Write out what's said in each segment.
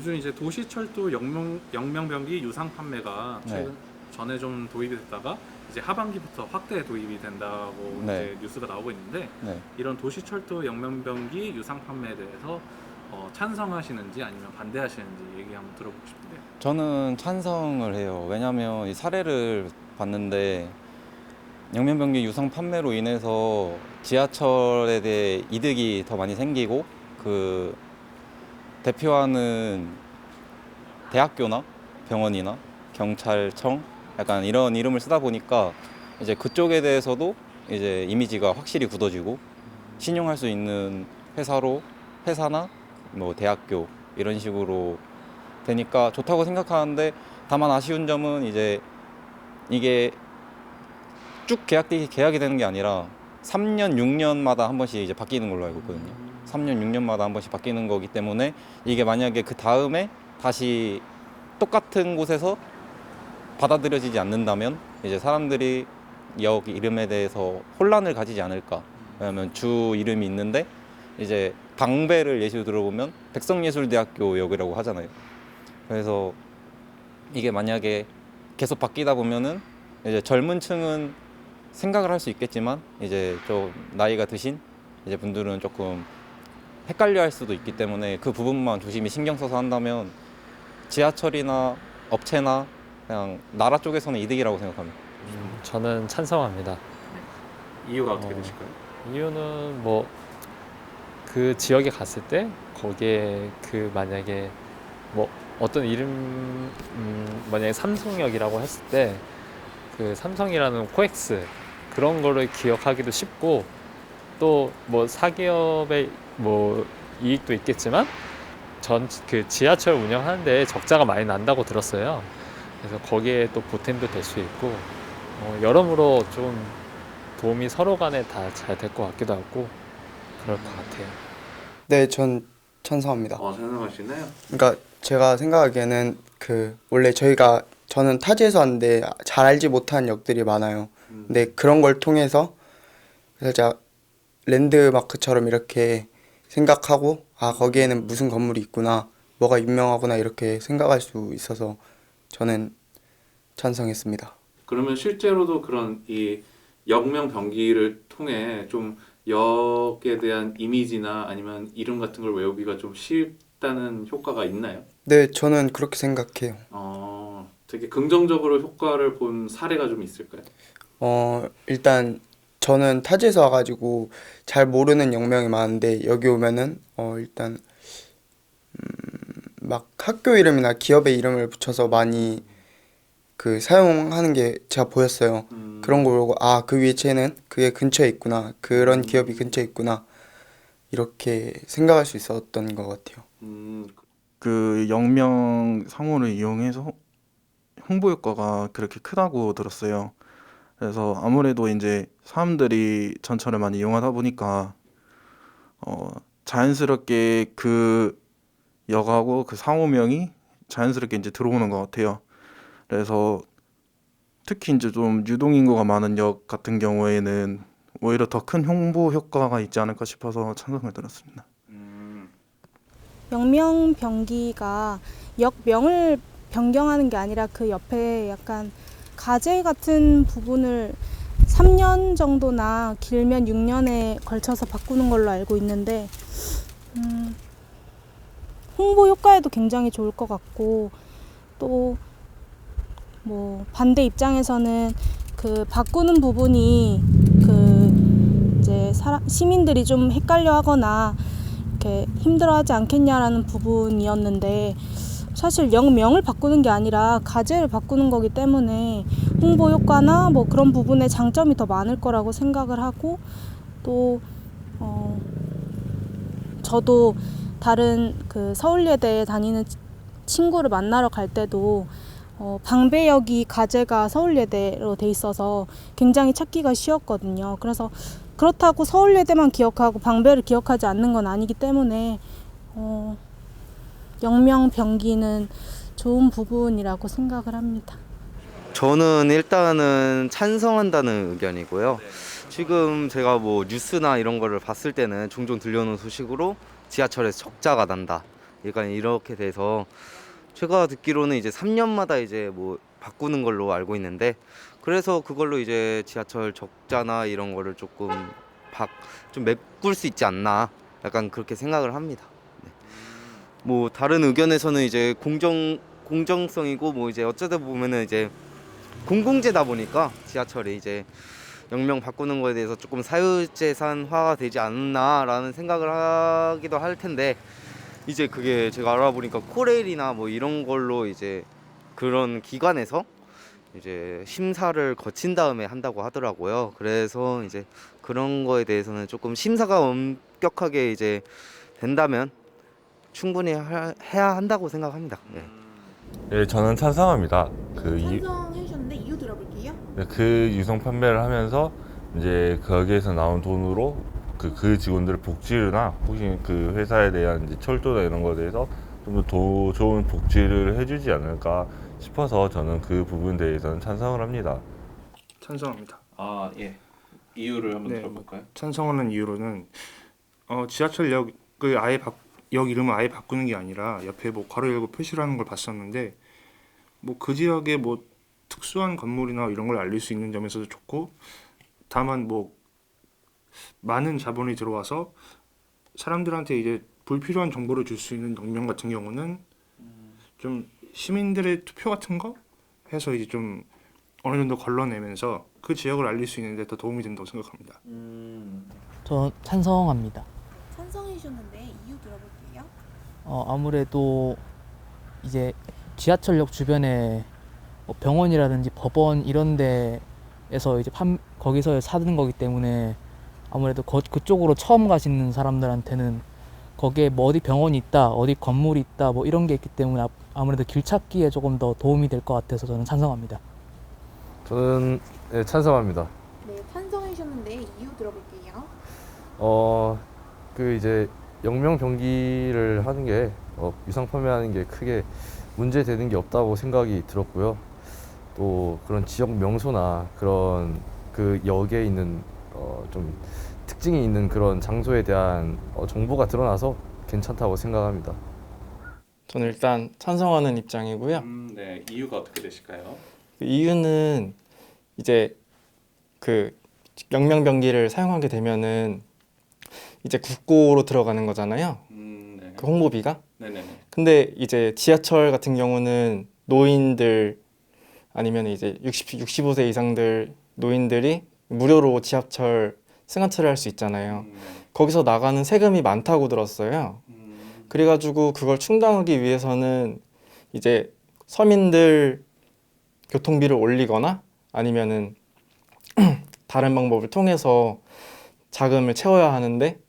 요즘 이제 도시철도 영명변기 유상 판매가 네. 전에 좀 도입이 됐다가 이제 하반기부터 확대 도입이 된다고 네. 이제 뉴스가 나오고 있는데 네. 이런 도시철도 영명변기 유상 판매에 대해서 찬성하시는지 아니면 반대하시는지 얘기 한번 들어보고 싶은데. 저는 찬성을 해요. 왜냐하면 이 사례를 봤는데 영면변기 유상 판매로 인해서 지하철에 대해 이득이 더 많이 생기고 그 대표하는 대학교나 병원이나 경찰청 약간 이런 이름을 쓰다 보니까 이제 그쪽에 대해서도 이제 이미지가 확실히 굳어지고 신용할 수 있는 회사나 뭐 대학교 이런 식으로 되니까 좋다고 생각하는데, 다만 아쉬운 점은 이제 이게 쭉 계약이 되는 게 아니라 3년, 6년마다 한 번씩 이제 바뀌는 걸로 알고 있거든요. 3년, 6년마다 한 번씩 바뀌는 거기 때문에 이게 만약에 그 다음에 다시 똑같은 곳에서 받아들여지지 않는다면 이제 사람들이 역 이름에 대해서 혼란을 가지지 않을까. 왜냐면 주 이름이 있는데 이제 방배를 예시로 들어보면 백성예술대학교 역이라고 하잖아요. 그래서 이게 만약에 계속 바뀌다 보면은 이제 젊은 층은 생각을 할 수 있겠지만 이제 좀 나이가 드신 이제 분들은 조금 헷갈려 할 수도 있기 때문에 그 부분만 조심히 신경 써서 한다면 지하철이나 업체나 그냥 나라 쪽에서는 이득이라고 생각합니다. 저는 찬성합니다. 이유가 어떻게 어. 되실까요? 이유는 뭐 그 지역에 갔을 때 거기에 그 만약에 뭐 어떤 이름 만약에 삼성역이라고 했을 때 그 삼성이라는 코엑스 그런 거를 기억하기도 쉽고, 또 뭐 사기업의 뭐 이익도 있겠지만 전 그 지하철 운영하는데 적자가 많이 난다고 들었어요. 그래서 거기에 또 보탬도 될 수 있고 여러모로 좀 도움이 서로 간에 다 잘 될 것 같기도 하고 그럴 것 같아요. 네, 전 찬성합니다. 찬성하시나요? 그러니까 제가 생각하기에는 원래 저는 타지에서 왔는데 잘 알지 못한 역들이 많아요. 근데 그런 걸 통해서 살짝 랜드마크처럼 이렇게 생각하고 거기에는 무슨 건물이 있구나, 뭐가 유명하구나 이렇게 생각할 수 있어서 저는 찬성했습니다. 그러면 실제로도 그런 이 역명 변기를 통해 좀 역에 대한 이미지나 아니면 이름 같은 걸 외우기가 좀 쉽다는 효과가 있나요? 네, 저는 그렇게 생각해요. 되게 긍정적으로 효과를 본 사례가 좀 있을까요? 일단 저는 타지에서 와가지고 잘 모르는 역명이 많은데 여기 오면은 일단 막 학교 이름이나 기업의 이름을 붙여서 많이 사용하는 게 제가 보였어요. 그런 거 보고 그 위치에는 그게 근처에 있구나, 그런 기업이 근처에 있구나 이렇게 생각할 수 있었던 것 같아요. 그 영명 상호를 이용해서 홍보 효과가 그렇게 크다고 들었어요. 그래서 아무래도 이제 사람들이 전철을 많이 이용하다 보니까 자연스럽게 그 역하고 그 상호명이 자연스럽게 이제 들어오는 것 같아요. 그래서 특히 이제 좀 유동인구가 많은 역 같은 경우에는 오히려 더 큰 홍보 효과가 있지 않을까 싶어서 찬성을 들었습니다. 영명변기가 역명을 변경하는 게 아니라 그 옆에 약간 가제 같은 부분을 3년 정도나 길면 6년에 걸쳐서 바꾸는 걸로 알고 있는데 홍보 효과에도 굉장히 좋을 것 같고, 또 뭐 반대 입장에서는 그 바꾸는 부분이 이제 시민들이 좀 헷갈려하거나 이렇게 힘들어하지 않겠냐라는 부분이었는데, 사실 역명을 바꾸는 게 아니라 가제를 바꾸는 거기 때문에 홍보 효과나 뭐 그런 부분에 장점이 더 많을 거라고 생각을 하고, 또 저도 다른 서울예대에 다니는 친구를 만나러 갈 때도 방배역이 가제가 서울예대로 돼 있어서 굉장히 찾기가 쉬웠거든요. 그래서 그렇다고 서울예대만 기억하고 방배를 기억하지 않는 건 아니기 때문에 영명변기는 좋은 부분이라고 생각을 합니다. 저는 일단은 찬성한다는 의견이고요. 지금 제가 뭐 뉴스나 이런 거를 봤을 때는 종종 들려오는 소식으로 지하철에서 적자가 난다, 약간 이렇게 돼서 제가 듣기로는 이제 3년마다 이제 뭐 바꾸는 걸로 알고 있는데 그래서 그걸로 이제 지하철 적자나 이런 거를 좀 메꿀 수 있지 않나 약간 그렇게 생각을 합니다. 네. 뭐 다른 의견에서는 이제 공정성이고 뭐 이제 어쩌다 보면은 이제 공공재다 보니까 지하철이 이제 역명 바꾸는 거에 대해서 조금 사유재산화가 되지 않나라는 생각을 하기도 할 텐데 이제 그게 제가 알아보니까 코레일이나 뭐 이런 걸로 이제 그런 기관에서 이제 심사를 거친 다음에 한다고 하더라고요. 그래서 이제 그런 거에 대해서는 조금 심사가 엄격하게 이제 된다면 충분히 해야 한다고 생각합니다. 네. 예, 저는 찬성합니다. 찬성해 주셨는데 이유 들어볼게요. 그 유성 판매를 하면서 이제 거기에서 나온 돈으로 그 직원들의 복지나 혹시 그 회사에 대한 이제 철도나 이런 거에 대해서 좀 더 좋은 복지를 해주지 않을까 싶어서 저는 그 부분에 대해서는 찬성을 합니다. 찬성합니다. 아, 예. 이유를 한번 네, 들어볼까요? 찬성하는 이유로는 지하철역을 역 이름을 아예 바꾸는 게 아니라 옆에 뭐 괄호 열고 표시를 하는 걸 봤었는데 뭐 그 지역에 뭐 특수한 건물이나 이런 걸 알릴 수 있는 점에서도 좋고 다만 뭐 많은 자본이 들어와서 사람들한테 이제 불필요한 정보를 줄 수 있는 역명 같은 경우는 좀 시민들의 투표 같은 거 해서 이제 좀 어느 정도 걸러내면서 그 지역을 알릴 수 있는 데 더 도움이 된다고 생각합니다. 저 찬성합니다. 찬성해 주셨는데 이유 들어볼게요. 아무래도 이제 지하철역 주변에 뭐 병원이라든지 법원 이런 데에서 이제 거기서 사는 거기 때문에 아무래도 그쪽으로 처음 가시는 사람들한테는 거기에 뭐 어디 병원이 있다, 어디 건물이 있다, 뭐 이런 게 있기 때문에 아무래도 길 찾기에 조금 더 도움이 될 것 같아서 저는 찬성합니다. 저는 네, 찬성합니다. 네, 찬성해 주셨는데 이유 들어볼게요. 이제 역명 병기를 하는 게 유상 판매하는 게 크게 문제되는 게 없다고 생각이 들었고요. 또 그런 지역 명소나 그런 그 역에 있는 좀 특징이 있는 그런 장소에 대한 정보가 드러나서 괜찮다고 생각합니다. 저는 일단 찬성하는 입장이고요. 네. 이유가 어떻게 되실까요? 그 이유는 이제 그 역명병기를 사용하게 되면은 이제 국고로 들어가는 거잖아요. 네. 그 홍보비가. 네네네. 근데 이제 지하철 같은 경우는 노인들 아니면 이제 65세 이상들 노인들이 무료로 지하철 승하차를 할 수 있잖아요. 네. 거기서 나가는 세금이 많다고 들었어요. 그래가지고 그걸 충당하기 위해서는 이제 서민들 교통비를 올리거나 아니면은 다른 방법을 통해서 자금을 채워야 하는데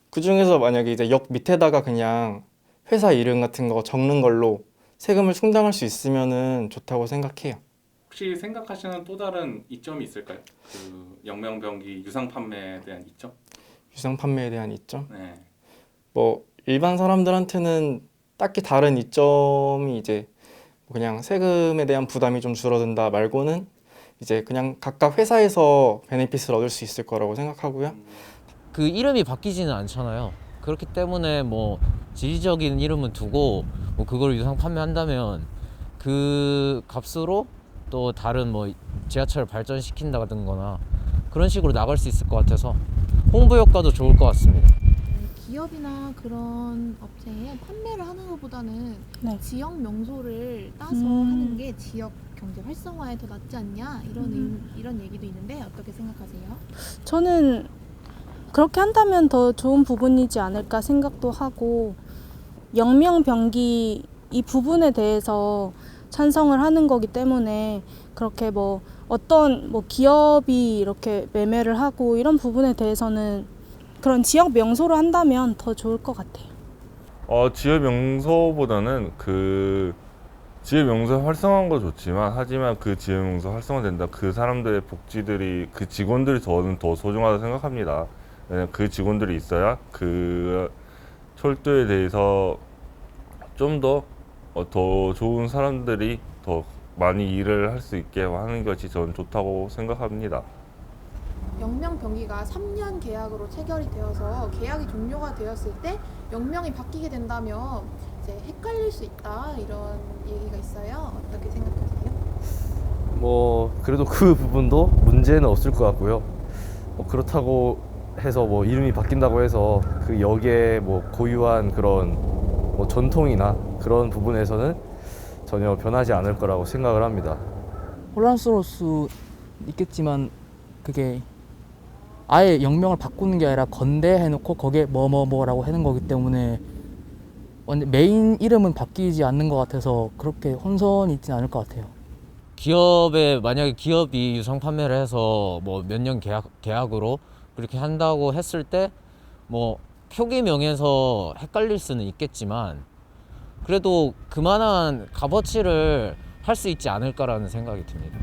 그 중에서 만약에 이제 역 밑에다가 그냥 회사 이름 같은 거 적는 걸로 세금을 충당할 수 있으면은 좋다고 생각해요. 혹시 생각하시는 또 다른 이점이 있을까요? 그 역명병기 유상 판매에 대한 이점? 유상 판매에 대한 이점? 네. 뭐 일반 사람들한테는 딱히 다른 이점이 이제 그냥 세금에 대한 부담이 좀 줄어든다 말고는 이제 그냥 각각 회사에서 베네핏을 얻을 수 있을 거라고 생각하고요. 그 이름이 바뀌지는 않잖아요. 그렇기 때문에 뭐 지리적인 이름은 두고 뭐 그걸 유상 판매한다면 그 값으로 또 다른 뭐 지하철을 발전시킨다든거나 그런 식으로 나갈 수 있을 것 같아서 홍보 효과도 좋을 것 같습니다. 기업이나 그런 업체에 판매를 하는 것보다는 네. 지역 명소를 따서 하는 게 지역 경제 활성화에 더 낫지 않냐 이런 얘기도 있는데 어떻게 생각하세요? 저는 그렇게 한다면 더 좋은 부분이지 않을까 생각도 하고 역명병기 이 부분에 대해서 찬성을 하는 거기 때문에 그렇게 뭐 어떤 뭐 기업이 이렇게 매매를 하고 이런 부분에 대해서는 그런 지역 명소로 한다면 더 좋을 것 같아요. 지역 명소보다는 지역 명소 활성화한 거 좋지만 하지만 그 지역 명소 활성화된다 그 사람들의 복지들이 그 직원들이 저는 더 소중하다고 생각합니다. 왜냐면 그 직원들이 있어야 그 철도에 대해서 좀 더 좋은 사람들이 더 많이 일을 할 수 있게 하는 것이 저는 좋다고 생각합니다. 역명병기가 3년 계약으로 체결이 되어서 계약이 종료가 되었을 때 역명이 바뀌게 된다면 이제 헷갈릴 수 있다 이런 얘기가 있어요. 어떻게 생각하세요? 뭐 그래도 그 부분도 문제는 없을 것 같고요. 그렇다고 해서 뭐 이름이 바뀐다고 해서 그 역의 뭐 고유한 그런 뭐 전통이나 그런 부분에서는 전혀 변하지 않을 거라고 생각을 합니다. 혼란스러울 수 있겠지만 그게 아예 역명을 바꾸는 게 아니라 건대해놓고 거기에 뭐라고 하는 거기 때문에 완전 메인 이름은 바뀌지 않는 것 같아서 그렇게 혼선이 있지는 않을 것 같아요. 기업에 만약에 기업이 유상 판매를 해서 뭐 몇 년 계약으로 그렇게 한다고 했을 때 뭐 표기명에서 헷갈릴 수는 있겠지만 그래도 그만한 값어치를 할 수 있지 않을까라는 생각이 듭니다.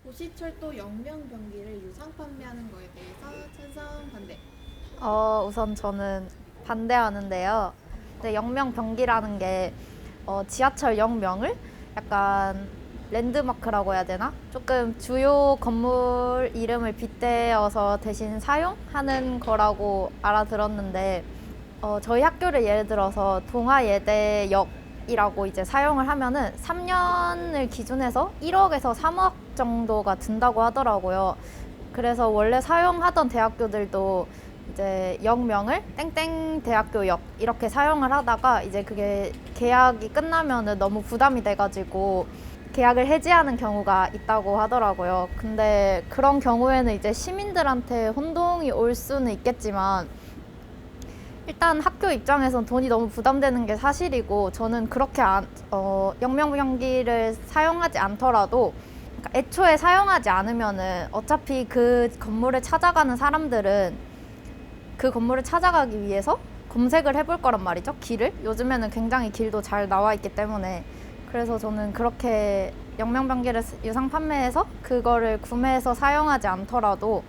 도시철도 역명병기를 유상 판매하는 거에 대해서 찬성, 반대. 우선 저는 반대하는데요. 근데 역명병기라는 게 지하철 역명을 약간 랜드마크라고 해야 되나? 조금 주요 건물 이름을 빗대어서 대신 사용하는 거라고 알아들었는데 저희 학교를 예를 들어서 동아예대역이라고 이제 사용을 하면은 3년을 기준해서 1억에서 3억 정도가 든다고 하더라고요. 그래서 원래 사용하던 대학교들도 이제 역명을 땡땡 대학교역 이렇게 사용을 하다가 이제 그게 계약이 끝나면은 너무 부담이 돼가지고 계약을 해지하는 경우가 있다고 하더라고요. 근데 그런 경우에는 이제 시민들한테 혼동이 올 수는 있겠지만 일단 학교 입장에선 돈이 너무 부담되는 게 사실이고 저는 그렇게 역명병기를 사용하지 않더라도 그러니까 애초에 사용하지 않으면은 어차피 그 건물을 찾아가는 사람들은 그 건물을 찾아가기 위해서 검색을 해볼 거란 말이죠. 길을. 요즘에는 굉장히 길도 잘 나와 있기 때문에 그래서 저는 그렇게 역명병기를 유상 판매해서 그거를 구매해서 사용하지 않더라도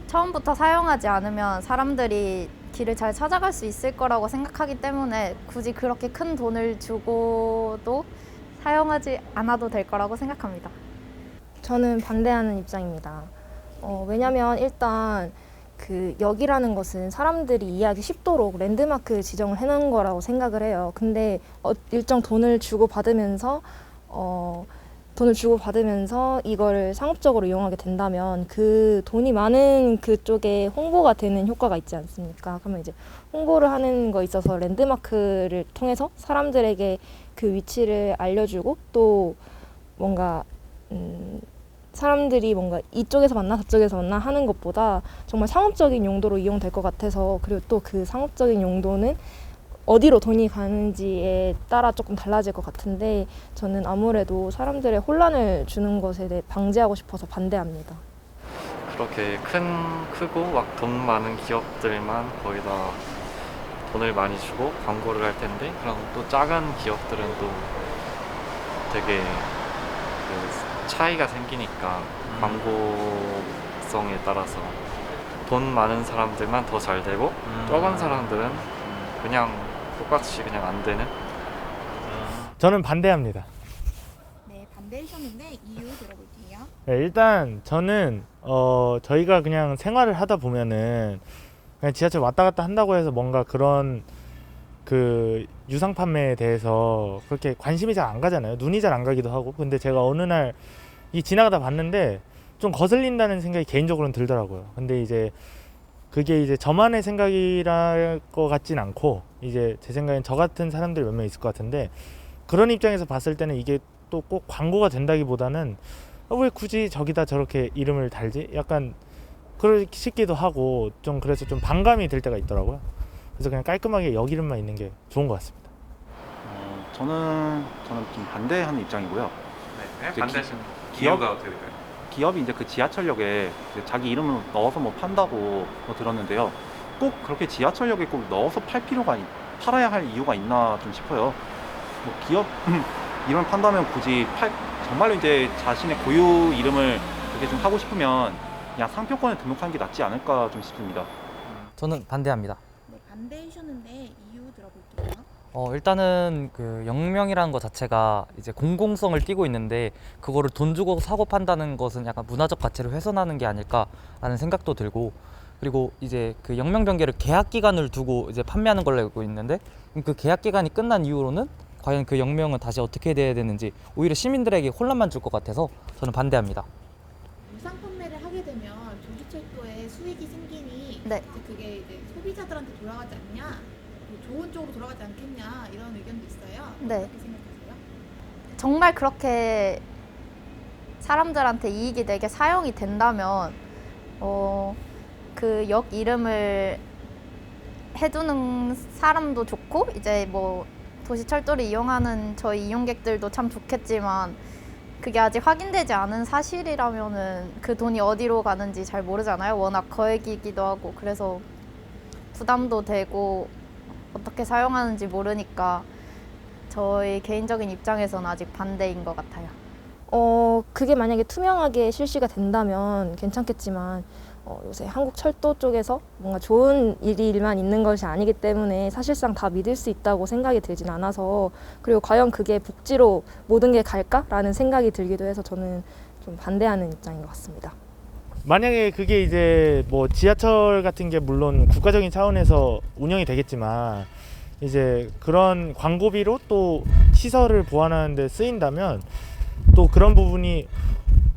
처음부터 사용하지 않으면 사람들이 길을 잘 찾아갈 수 있을 거라고 생각하기 때문에 굳이 그렇게 큰 돈을 주고도 사용하지 않아도 될 거라고 생각합니다. 저는 반대하는 입장입니다. 왜냐면 일단 그 역이라는 것은 사람들이 이해하기 쉽도록 랜드마크 지정을 해놓은 거라고 생각을 해요. 근데 일정 돈을 주고 받으면서 이거를 상업적으로 이용하게 된다면 그 돈이 많은 그쪽에 홍보가 되는 효과가 있지 않습니까? 그러면 이제 홍보를 하는 거 있어서 랜드마크를 통해서 사람들에게 그 위치를 알려주고 또 뭔가 사람들이 뭔가 이쪽에서 만나 저쪽에서 만나 하는 것보다 정말 상업적인 용도로 이용될 것 같아서 그리고 또 그 상업적인 용도는 어디로 돈이 가는지에 따라 조금 달라질 것 같은데 저는 아무래도 사람들의 혼란을 주는 것에 대해 방지하고 싶어서 반대합니다. 그렇게 크고 막 돈 많은 기업들만 거의 다 돈을 많이 주고 광고를 할 텐데 그럼 또 작은 기업들은 또 되게 그 차이가 생기니까 광고성에 따라서 돈 많은 사람들만 더 잘 되고 적은 사람들은 그냥 똑같이 그냥 안 되는. 저는 반대합니다. 네, 반대하셨는데 이유 들어볼게요. 네, 일단 저는 저희가 그냥 생활을 하다 보면은 그냥 지하철 왔다 갔다 한다고 해서 뭔가 그런 그 유상 판매에 대해서 그렇게 관심이 잘 안 가잖아요. 눈이 잘 안 가기도 하고. 근데 제가 어느 날 이 지나가다 봤는데 좀 거슬린다는 생각이 개인적으로는 들더라고요. 근데 이제 그게 이제 저만의 생각이랄 것 같진 않고 이제 제 생각엔 저 같은 사람들이 몇 명 있을 것 같은데 그런 입장에서 봤을 때는 이게 또 꼭 광고가 된다기보다는 왜 굳이 저기다 저렇게 이름을 달지? 약간 그러기 싶기도 하고 좀 그래서 좀 반감이 들 때가 있더라고요. 그래서 그냥 깔끔하게 역 이름만 있는 게 좋은 것 같습니다. 저는 좀 반대하는 입장이고요. 네, 이제 반대하시는 이유가 어떻게 될까요? 기업이 이제 그 지하철역에 자기 이름을 넣어서 뭐 판다고 들었는데요. 꼭 그렇게 지하철역에 꼭 넣어서 팔 필요가 팔아야 할 이유가 있나 좀 싶어요. 뭐 기업 이름을 판다면 굳이 정말로 이제 자신의 고유 이름을 그렇게 좀 하고 싶으면 그냥 상표권에 등록하는 게 낫지 않을까 좀 싶습니다. 저는 반대합니다. 네, 반대하셨는데 이유 들어볼게요. 일단은 그 영명이라는 것 자체가 이제 공공성을 띠고 있는데 그거를 돈 주고 사고 판다는 것은 약간 문화적 가치를 훼손하는 게 아닐까라는 생각도 들고, 그리고 이제 그 영명 변기를 계약 기간을 두고 이제 판매하는 걸로 알고 있는데 그 계약 기간이 끝난 이후로는 과연 그 영명은 다시 어떻게 돼야 되는지 오히려 시민들에게 혼란만 줄 것 같아서 저는 반대합니다. 유상 판매를 하게 되면 조기철도에 수익이 생기니 네. 이제 그게 이제 소비자들한테 돌아가지 않냐, 뭐 좋은 쪽으로 돌아가지 않겠냐 이런 의견도 있어요. 네. 어떻게 생각하세요? 정말 그렇게 사람들한테 이익이 되게 사용이 된다면 그 역 이름을 해두는 사람도 좋고 이제 뭐 도시철도를 이용하는 저희 이용객들도 참 좋겠지만 그게 아직 확인되지 않은 사실이라면은 그 돈이 어디로 가는지 잘 모르잖아요. 워낙 거액이기도 하고 그래서 부담도 되고 어떻게 사용하는지 모르니까 저희 개인적인 입장에서는 아직 반대인 것 같아요. 그게 만약에 투명하게 실시가 된다면 괜찮겠지만 요새 한국 철도 쪽에서 뭔가 좋은 일만 있는 것이 아니기 때문에 사실상 다 믿을 수 있다고 생각이 들진 않아서, 그리고 과연 그게 복지로 모든 게 갈까라는 생각이 들기도 해서 저는 좀 반대하는 입장인 것 같습니다. 만약에 그게 이제 뭐 지하철 같은 게 물론 국가적인 차원에서 운영이 되겠지만 이제 그런 광고비로 또 시설을 보완하는 데 쓰인다면 또 그런 부분이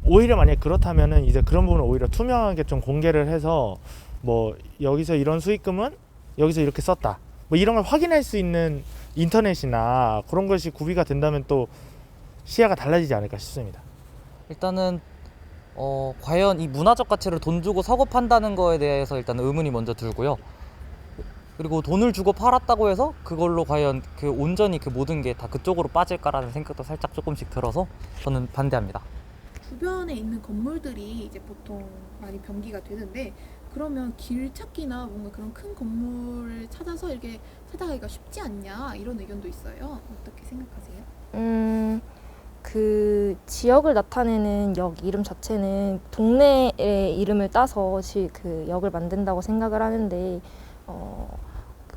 오히려 만약에 그렇다면은 이제 그런 부분을 오히려 투명하게 좀 공개를 해서 뭐 여기서 이런 수익금은 여기서 이렇게 썼다 뭐 이런 걸 확인할 수 있는 인터넷이나 그런 것이 구비가 된다면 또 시야가 달라지지 않을까 싶습니다. 일단은 과연 이 문화적 가치를 돈 주고 사고 판다는 거에 대해서 일단 의문이 먼저 들고요. 그리고 돈을 주고 팔았다고 해서 그걸로 과연 그 온전히 그 모든 게 다 그쪽으로 빠질까라는 생각도 살짝 조금씩 들어서 저는 반대합니다. 주변에 있는 건물들이 이제 보통 많이 변기가 되는데 그러면 길 찾기나 뭔가 그런 큰 건물을 찾아서 이렇게 찾아가기가 쉽지 않냐 이런 의견도 있어요. 어떻게 생각하세요? 그 지역을 나타내는 역 이름 자체는 동네의 이름을 따서 그 역을 만든다고 생각을 하는데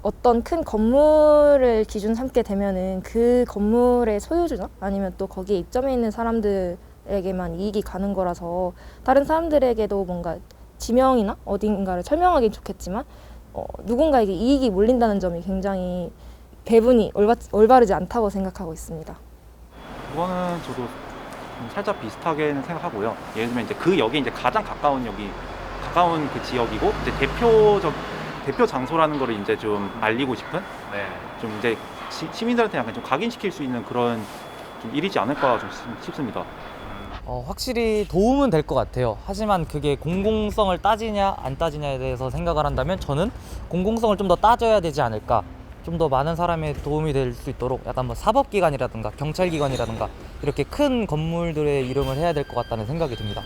어떤 큰 건물을 기준 삼게 되면은 그 건물의 소유주나 아니면 또 거기에 입점해 있는 사람들에게만 이익이 가는 거라서 다른 사람들에게도 뭔가 지명이나 어딘가를 설명하긴 좋겠지만 누군가에게 이익이 몰린다는 점이 굉장히 배분이 올바르지 않다고 생각하고 있습니다. 그거는 저도 좀 살짝 비슷하게는 생각하고요. 예를 들면 이제 그 역이 이제 가장 가까운 그 지역이고 이제 대표 장소라는 거를 이제 좀 알리고 싶은 좀 이제 시민들한테 약간 좀 각인시킬 수 있는 그런 좀 일이지 않을까 좀 싶습니다. 확실히 도움은 될 것 같아요. 하지만 그게 공공성을 따지냐 안 따지냐에 대해서 생각을 한다면 저는 공공성을 좀 더 따져야 되지 않을까. 좀 더 많은 사람의 도움이 될 수 있도록 약간 뭐 사법기관이라든가 경찰기관이라든가 이렇게 큰 건물들의 이름을 해야 될 것 같다는 생각이 듭니다.